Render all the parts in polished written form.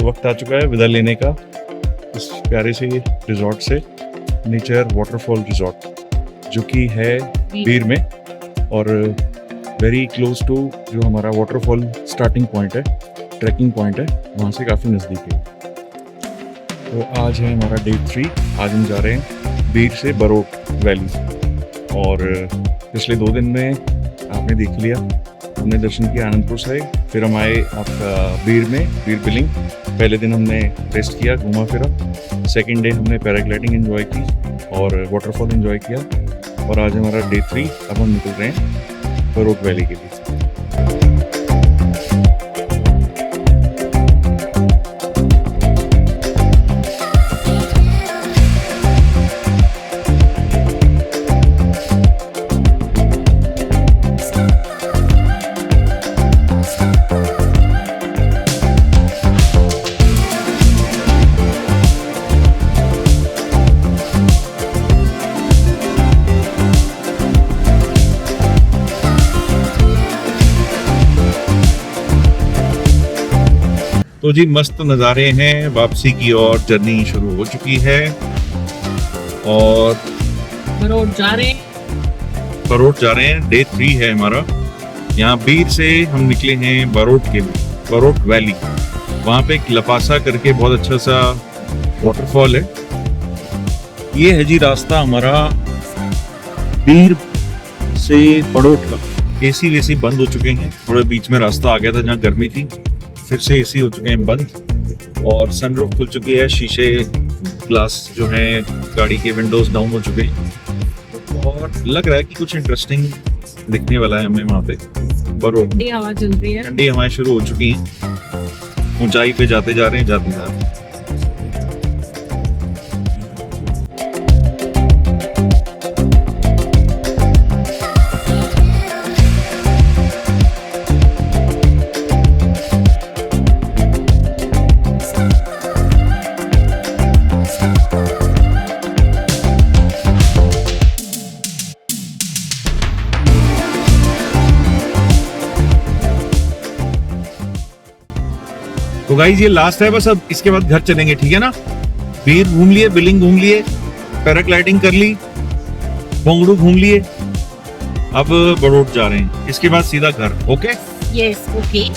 तो वक्त आ चुका है विदा लेने का इस प्यारे से रिजॉर्ट से, नेचर वाटरफॉल रिजॉर्ट, जो कि है बीर में और वेरी क्लोज टू जो हमारा वाटरफॉल स्टार्टिंग पॉइंट है, ट्रैकिंग पॉइंट है, वहाँ से काफ़ी नज़दीक है। तो आज है हमारा डे 3। आज हम जा रहे हैं बीर से बरोट वैली। और पिछले 2 दिन में आपने देख लिया, हमने दर्शन किया आनंदपुर से, फिर हम आए आपका बीर में, बीर बिलिंग। पहले दिन हमने रेस्ट किया, घूमा फिरा। सेकंड डे हमने पैराग्लाइडिंग एंजॉय की और वाटरफॉल एंजॉय किया। और आज हमारा डे 3, अब हम निकल रहे हैं बरोट वैली के लिए। तो जी मस्त नज़ारे हैं, वापसी की और जर्नी शुरू हो चुकी है और बरोट जा रहे हैं। डे 3 है हमारा। यहाँ बीर से हम निकले हैं बरोट के लिए, बरोट वैली। वहाँ पे एक लपासा करके बहुत अच्छा सा वाटरफॉल है। ये है जी रास्ता हमारा बीर से बरोट का। एसी वेसी बंद हो चुके हैं, थोड़े बीच में रास्ता आ गया था जहाँ गर्मी थी, फिर से एसी हो चुके हैं बंद और सनरूफ खुल चुकी है, शीशे ग्लास जो है गाड़ी के विंडोज डाउन हो चुके हैं और लग रहा है कि कुछ इंटरेस्टिंग दिखने वाला है हमें वहाँ पे। बरोट ठंडी हवा चल रही है, ठंडी हवाएं शुरू हो चुकी हैं, ऊंचाई पे जाते जा रहे हैं। तो गाइस ये लास्ट है बस, अब इसके बाद घर चलेंगे, ठीक है ना। बीर घूम लिए, बिलिंग घूम लिए, पैराग्लाइडिंग कर ली, बोंगड़ू घूम लिए, अब बरोट जा रहे हैं। इसके बाद सीधा घर। Okay yes okay.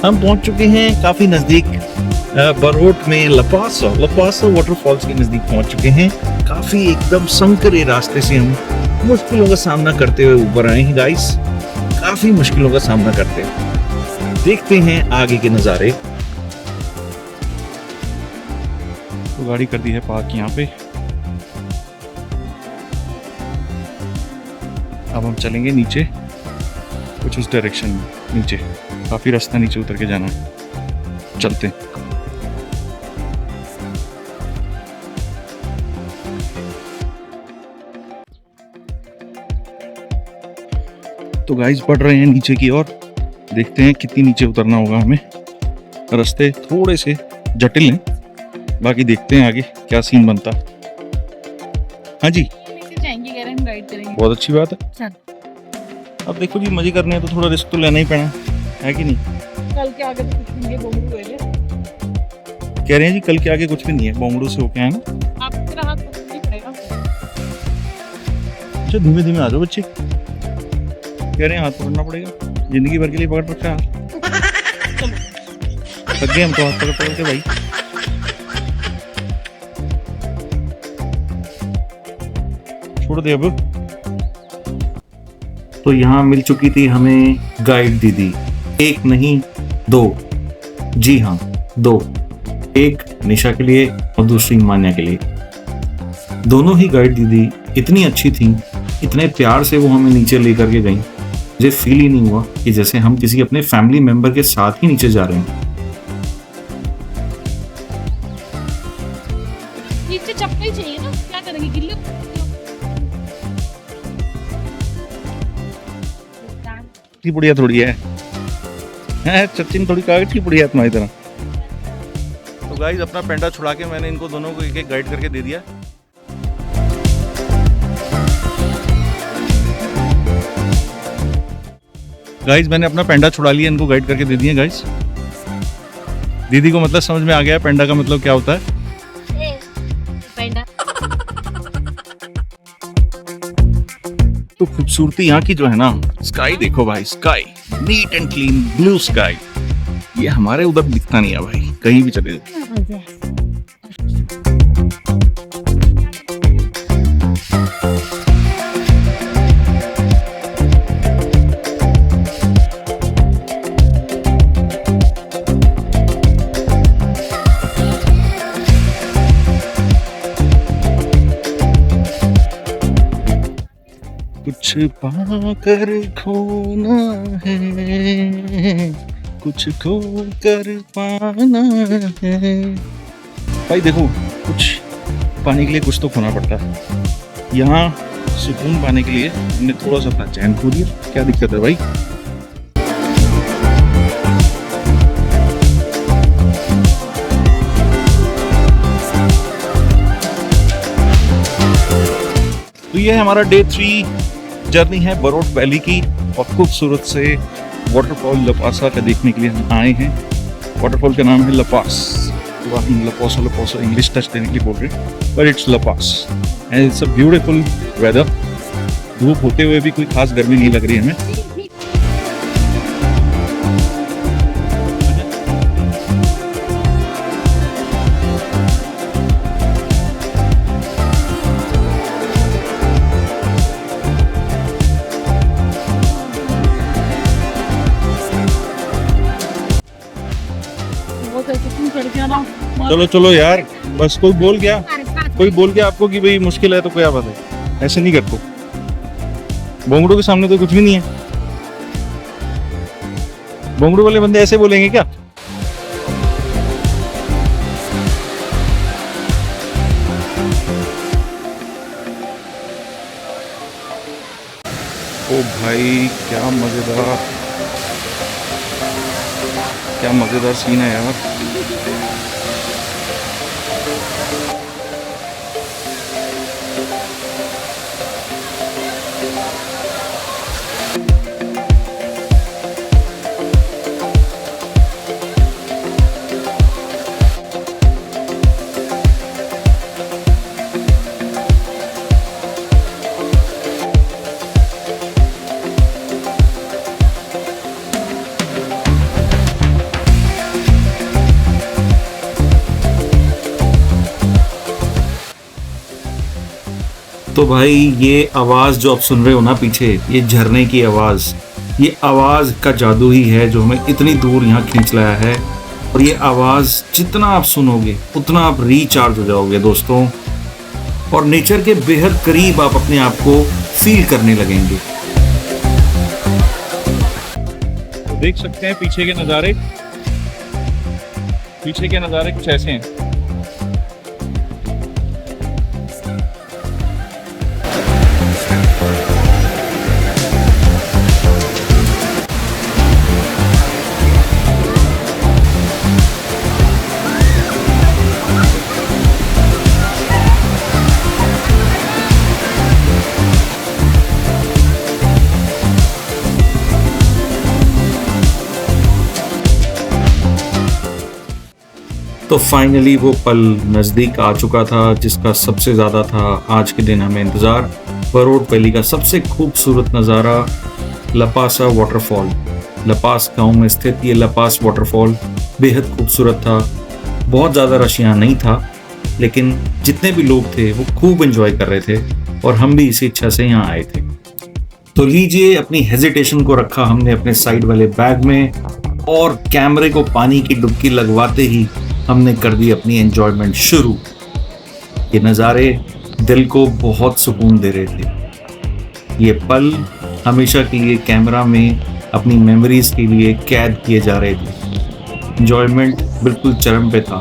हम पहुंच चुके हैं काफी नजदीक बरोट में, लपासा वाटरफॉल्स के नजदीक पहुंच चुके हैं। काफी एकदम संकरे रास्ते से हम मुश्किलों का सामना करते हुए ऊपर आए हैं गाइस, काफी मुश्किलों का सामना करते हुए। देखते हैं आगे के नजारे। तो गाड़ी कर दी है पार्क यहाँ पे, अब हम चलेंगे नीचे कुछ उस डायरेक्शन में। नीचे काफी रास्ता नीचे उतर के जाना है, चलते हैं। तो गाइस बढ़ रहे हैं नीचे की ओर, देखते हैं कितनी नीचे उतरना होगा हमें। रास्ते थोड़े से जटिल हैं, बाकी देखते हैं आगे क्या सीन बनता। हाँ जी बहुत अच्छी बात है। अब देखो जी मजे करने हैं तो थोड़ा रिस्क तो लेना ही पड़ना है कि नहीं। कल के आगे तो कुछ नहीं है, बोंगड़ू है। कह रहे हैं जी कल के आगे कुछ भी नहीं है, बोंगड़ू से होके है ना। आप मेरा हाथ पकड़ना ही पड़ेगा। अच्छा धीमे धीमे आ जाओ बच्चे, कह रहे हैं हाथ पकड़ना पड़ेगा, जिंदगी भर के लिए पकड़ रखा है। थक गए हम तो हाथ पकड़ के भाई। छोड़ दे अब। तो यहाँ मिल चुकी थी हमें गाइड दीदी, एक नहीं 2, जी हाँ 2, एक निशा के लिए और दूसरी मान्या के लिए। दोनों ही गाइड दीदी इतनी अच्छी थी, इतने प्यार से वो हमें नीचे लेकर के गई, मुझे फील ही नहीं हुआ कि जैसे हम किसी अपने फैमिली मेंबर के साथ ही नीचे जा रहे हैं। नीचे चप्पल चाहिए ना, क्या करेंगे गिल्ले। की बुढ़िया थोड़ी है सचिन थोड़ी कागज की बुढ़िया तुम्हारी तरह। तो गाइस अपना पेंडा छुड़ा के मैंने इनको दोनों को एक एक गाइड करके दे दिया। गाइस मैंने अपना पेंडा छुड़ा लिया, इनको गाइड करके दे दिए गाइस। दीदी को मतलब समझ में आ गया पेंडा का मतलब क्या होता है। तो खूबसूरती यहाँ की जो है ना, स्काई देखो भाई, sky neat and clean blue sky, ये हमारे उधर दिखता नहीं है भाई, कहीं भी चले जाओ। कुछ पाकर खोना है, कुछ खो कर पाना है। भाई देखो, कुछ पाने के लिए कुछ तो खोना पड़ता है। यहाँ सुकून पाने के लिए हमने थोड़ा सा अपना चैन खो दिया। क्या दिक्कत है भाई? तो ये हमारा डे 3 जर्नी है बरोट वैली की, और खूबसूरत से वाटरफॉल लपासा का देखने के लिए हम आए हैं। वाटरफॉल का नाम है लपास, तो हम लपोसो इंग्लिश टच देने के लिए बोल रहे हैं, पर इट्स लपास and it's a beautiful weather. धूप होते हुए भी कोई खास गर्मी नहीं लग रही है हमें। चलो चलो यार, बस कोई बोल गया आपको कि भाई मुश्किल है तो क्या बात है, ऐसे नहीं करते। बोंगड़ू के सामने तो कुछ भी नहीं है। बोंगड़ू वाले बंदे ऐसे बोलेंगे क्या? ओ भाई क्या मजेदार सीन है यार। तो भाई ये आवाज जो आप सुन रहे हो ना पीछे, ये झरने की आवाज, ये आवाज का जादू ही है जो हमें इतनी दूर यहाँ खींच लाया है। और ये आवाज जितना आप सुनोगे उतना आप रिचार्ज हो जाओगे दोस्तों, और नेचर के बेहद करीब आप अपने आप को फील करने लगेंगे। तो देख सकते हैं पीछे के नज़ारे कुछ ऐसे हैं। तो फाइनली वो पल नज़दीक आ चुका था जिसका सबसे ज़्यादा था आज के दिन हमें इंतज़ार। बरोट वैली का सबसे खूबसूरत नज़ारा लपासा वाटरफॉल। लपास गांव में स्थित ये लपास वाटरफॉल बेहद खूबसूरत था। बहुत ज़्यादा रश यहाँ नहीं था, लेकिन जितने भी लोग थे वो खूब एंजॉय कर रहे थे, और हम भी इसी इच्छा से यहाँ आए थे। तो लीजिए, अपनी हेजिटेशन को रखा हमने अपने साइड वाले बैग में, और कैमरे को पानी की डुबकी लगवाते ही हमने कर दी अपनी एंजॉयमेंट शुरू। ये नज़ारे दिल को बहुत सुकून दे रहे थे। ये पल हमेशा के लिए कैमरा में अपनी मेमोरीज के लिए कैद किए जा रहे थे। एंजॉयमेंट बिल्कुल चरम पे था,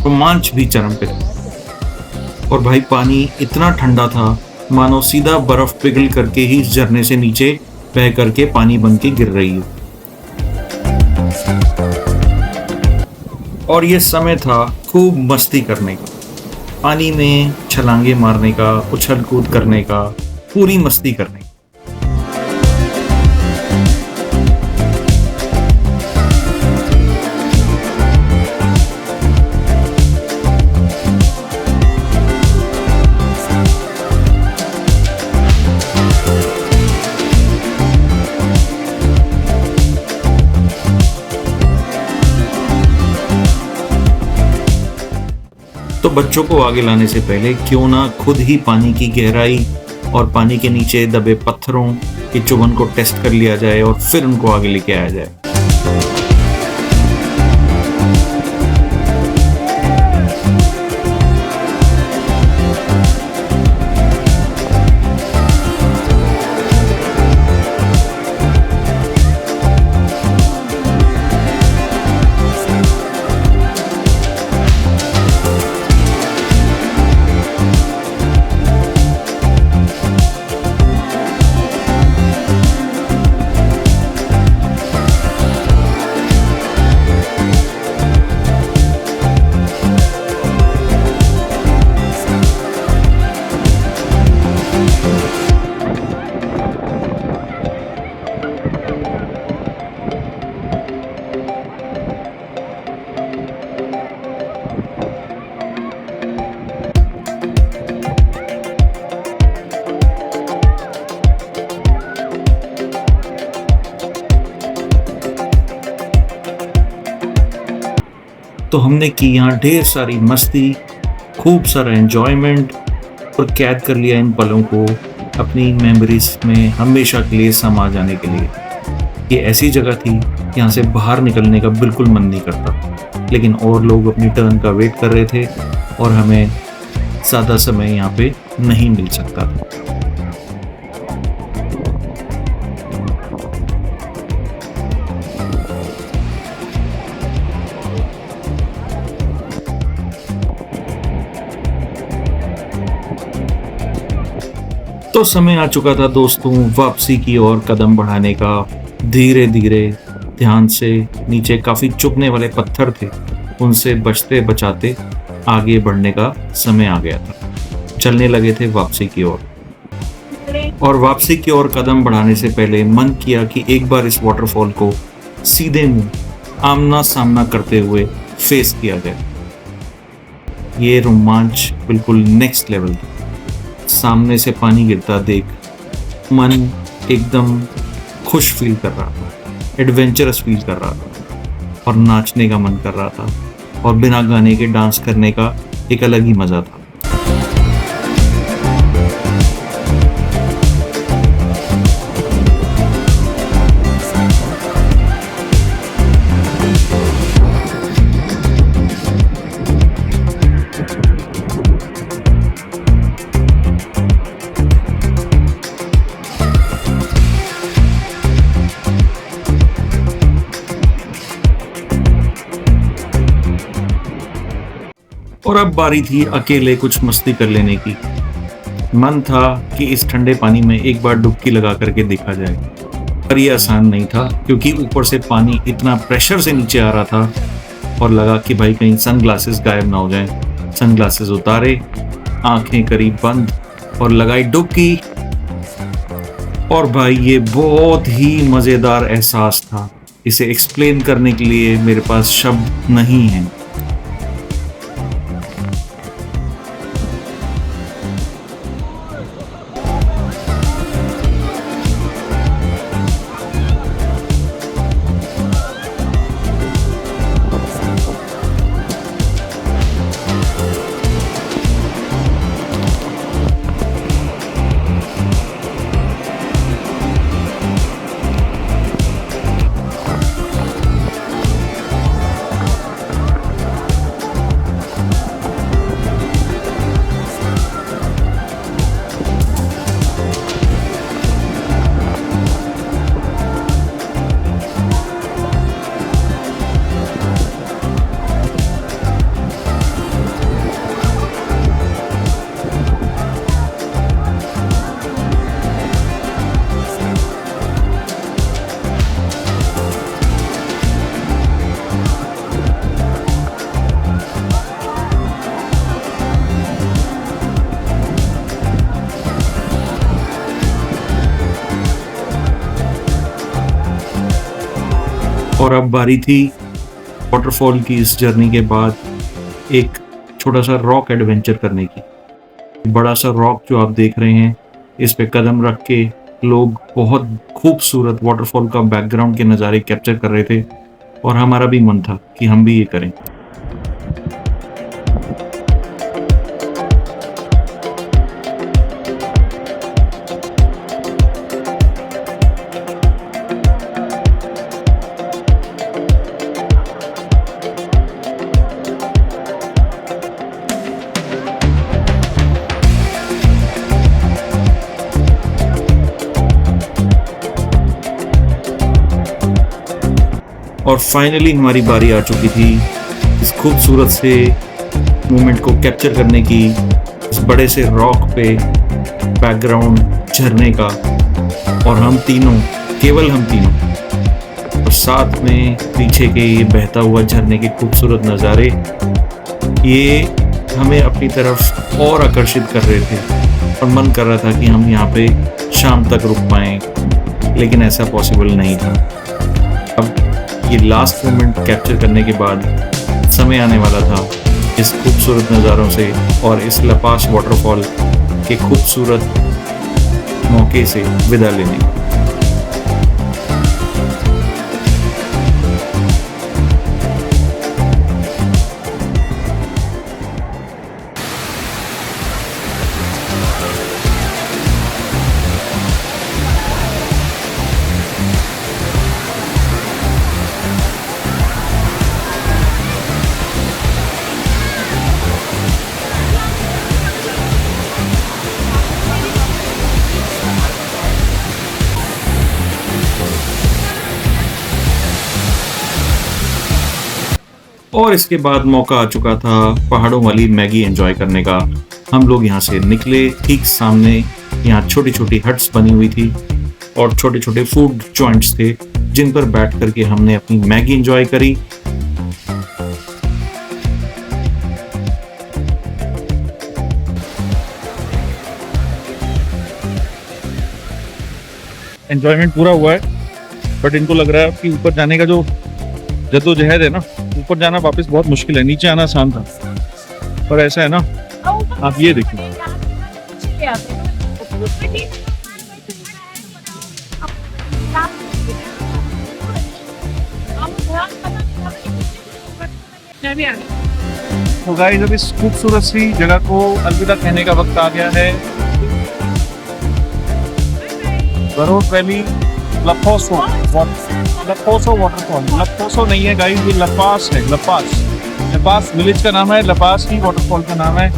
रोमांच भी चरम पे था। और भाई पानी इतना ठंडा था मानो सीधा बर्फ पिघल करके ही इस झरने से नीचे बह करके पानी बन के गिर रही हो। और ये समय था खूब मस्ती करने का, पानी में छलांगे मारने का, उछल कूद करने का, पूरी मस्ती करने का। तो बच्चों को आगे लाने से पहले क्यों ना खुद ही पानी की गहराई और पानी के नीचे दबे पत्थरों की चुभन को टेस्ट कर लिया जाए और फिर उनको आगे लेके आया जाए। तो हमने की यहाँ ढेर सारी मस्ती, खूब सारा एंजॉयमेंट और कैद कर लिया इन पलों को अपनी मेमोरीज में हमेशा के लिए समा जाने के लिए। ये ऐसी जगह थी यहाँ से बाहर निकलने का बिल्कुल मन नहीं करता, लेकिन और लोग अपनी टर्न का वेट कर रहे थे और हमें ज़्यादा समय यहाँ पे नहीं मिल सकता था। तो समय आ चुका था दोस्तों वापसी की ओर कदम बढ़ाने का। धीरे धीरे ध्यान से, नीचे काफी चुभने वाले पत्थर थे, उनसे बचते बचाते आगे बढ़ने का समय आ गया था। चलने लगे थे वापसी की ओर। और वापसी की ओर कदम बढ़ाने से पहले मन किया कि एक बार इस वाटरफॉल को सीधे मुंह आमना सामना करते हुए फेस किया जाए। ये रोमांच बिल्कुल नेक्स्ट लेवल था। सामने से पानी गिरता देख मन एकदम खुश फील कर रहा था, एडवेंचरस फील कर रहा था और नाचने का मन कर रहा था और बिना गाने के डांस करने का एक अलग ही मजा था। और अब बारी थी अकेले कुछ मस्ती कर लेने की। मन था कि इस ठंडे पानी में एक बार डुबकी लगा करके देखा जाए, पर यह आसान नहीं था क्योंकि ऊपर से पानी इतना प्रेशर से नीचे आ रहा था और लगा कि भाई कहीं सनग्लासेस गायब ना हो जाएं। सनग्लासेस उतारे, आंखें करीब बंद और लगाई डुबकी। और भाई ये बहुत ही मजेदार एहसास था, इसे एक्सप्लेन करने के लिए मेरे पास शब्द नहीं हैं। और अब बारी थी वाटरफॉल की इस जर्नी के बाद एक छोटा सा रॉक एडवेंचर करने की। बड़ा सा रॉक जो आप देख रहे हैं, इस पे कदम रख के लोग बहुत खूबसूरत वाटरफॉल का बैकग्राउंड के नज़ारे कैप्चर कर रहे थे और हमारा भी मन था कि हम भी ये करें। और फाइनली हमारी बारी आ चुकी थी इस खूबसूरत से मोमेंट को कैप्चर करने की, इस बड़े से रॉक पे बैकग्राउंड झरने का, और हम तीनों, केवल हम तीनों, और साथ में पीछे के ये बहता हुआ झरने के खूबसूरत नज़ारे, ये हमें अपनी तरफ और आकर्षित कर रहे थे और मन कर रहा था कि हम यहाँ पे शाम तक रुक पाएँ, लेकिन ऐसा पॉसिबल नहीं था। अब ये लास्ट मोमेंट कैप्चर करने के बाद समय आने वाला था इस खूबसूरत नज़ारों से और इस लपास वाटरफॉल के खूबसूरत मौके से विदा लेने का। और इसके बाद मौका आ चुका था पहाड़ों वाली मैगी एंजॉय करने का। हम लोग यहाँ से निकले, ठीक सामने यहाँ छोटी छोटी हट्स बनी हुई थी और छोटे छोटे फूड जॉइंट्स थे जिन पर बैठ करके हमने अपनी मैगी एंजॉय करी। एंजॉयमेंट पूरा हुआ है, बट इनको लग रहा है कि ऊपर जाने का जो जद्दोजहद है ना, ऊपर जाना वापस बहुत मुश्किल है, नीचे आना आसान था। पर ऐसा है ना, आप ये देखिए, तो गाइस अब इस खूबसूरत सी जगह को अलविदा कहने का वक्त आ गया है। बरोट वैली लपोसो वाटरफॉल, लपोसो नहीं है गाइस, ये लपास है। लपास विलेज का नाम है, लपास ही वाटरफॉल का नाम है।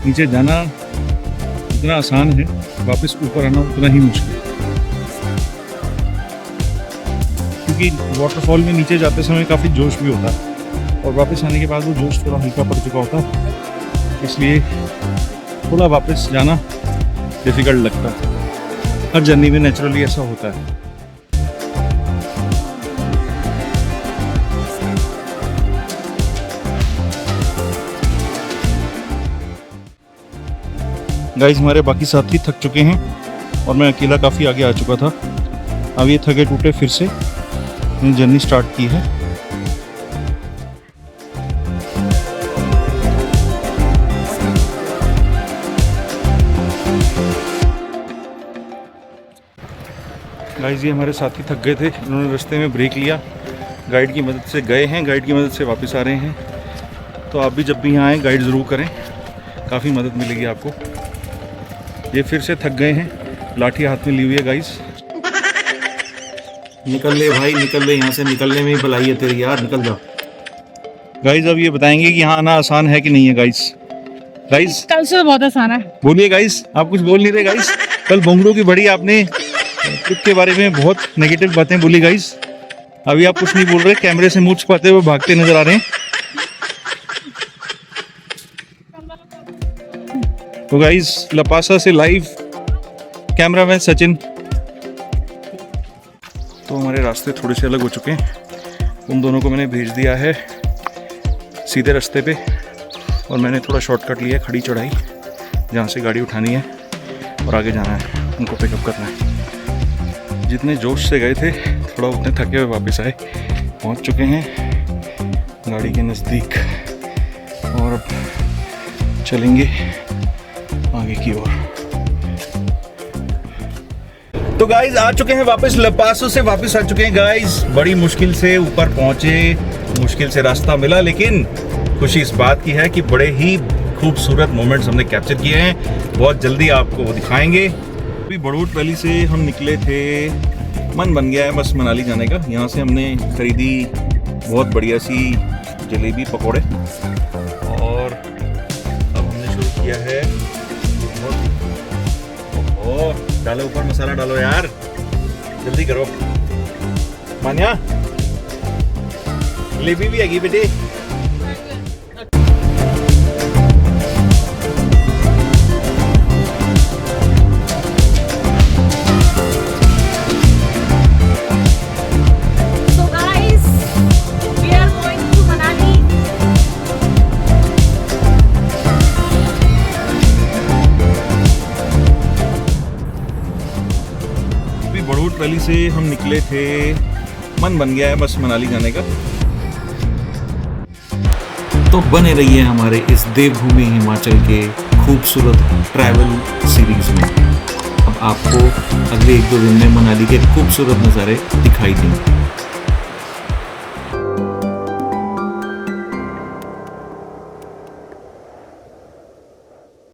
नीचे जाना इतना आसान है, वापस ऊपर आना उतना ही मुश्किल, क्योंकि वाटरफॉल में नीचे जाते समय काफ़ी जोश भी होता है और वापस आने के बाद वो जोश थोड़ा हल्का पड़ चुका होता है, इसलिए थोड़ा वापस जाना डिफ़िकल्ट लगता है। हर जर्नी में नेचुरली ऐसा होता है। गाइस हमारे बाकी साथी थक चुके हैं और मैं अकेला काफ़ी आगे आ चुका था। अब ये थके टूटे फिर से जर्नी स्टार्ट की है। गाइस ये हमारे साथी थक गए थे, उन्होंने रास्ते में ब्रेक लिया, गाइड की मदद से गए हैं, गाइड की मदद से वापस आ रहे हैं। तो आप भी जब भी यहाँ आएँ गाइड ज़रूर करें, काफ़ी मदद मिलेगी आपको। ये फिर से थक गए हैं, लाठी हाथ में ली हुई है गाइस। निकल ले भाई, निकल ले यहाँ से, निकलने में ही भलाई है तेरी यार, निकल जा। गाइस अब ये बताएंगे कि यहाँ आना आसान है कि नहीं है गाइस। गाइस कल से बहुत आसान है। बोलिए गाइस, आप कुछ बोल नहीं रहे गाइस। कल बोंगड़ू की बड़ी आपने ट्रिप के बारे में बहुत नेगेटिव बातें बोली गाइस, अभी आप कुछ नहीं बोल रहे, कैमरे से मुंह छुपाते हुए भागते नजर आ रहे हैं। तो गाइस लपासा से लाइव कैमरामैन सचिन। तो हमारे रास्ते थोड़े से अलग हो चुके हैं, उन दोनों को मैंने भेज दिया है सीधे रास्ते पे और मैंने थोड़ा शॉर्टकट लिया, खड़ी चढ़ाई जहाँ से गाड़ी उठानी है। और आगे जाना है, उनको पिकअप करना है। जितने जोश से गए थे थोड़ा उतने थके हुए वापस आए, पहुंच चुके हैं गाड़ी के नज़दीक और अब चलेंगे आगे की ओर। तो गाइज आ चुके हैं वापस, लपासो से वापस आ चुके हैं गाइज। बड़ी मुश्किल से ऊपर पहुंचे, मुश्किल से रास्ता मिला, लेकिन खुशी इस बात की है कि बड़े ही खूबसूरत मोमेंट्स हमने कैप्चर किए हैं। बहुत जल्दी आपको वो दिखाएंगे। अभी बड़ोट वैली से हम निकले थे, मन बन गया है बस मनाली जाने का। यहाँ से हमने खरीदी बहुत बढ़िया सी जलेबी पकौड़े और अब हमने शुरू किया है। और डालो ऊपर मसाला डालो यार, जल्दी करो। मान्या जलेबी भी हैगी बेटे। So guys, we are going to Manali. अभी बड़ोट वैली से हम निकले थे, मन बन गया है बस मनाली जाने का। तो बने रहिए हमारे इस देवभूमि हिमाचल के खूबसूरत ट्रैवल सीरीज में। अब आपको अगले 1-2 दिन में मनाली के खूबसूरत नज़ारे दिखाई देंगे।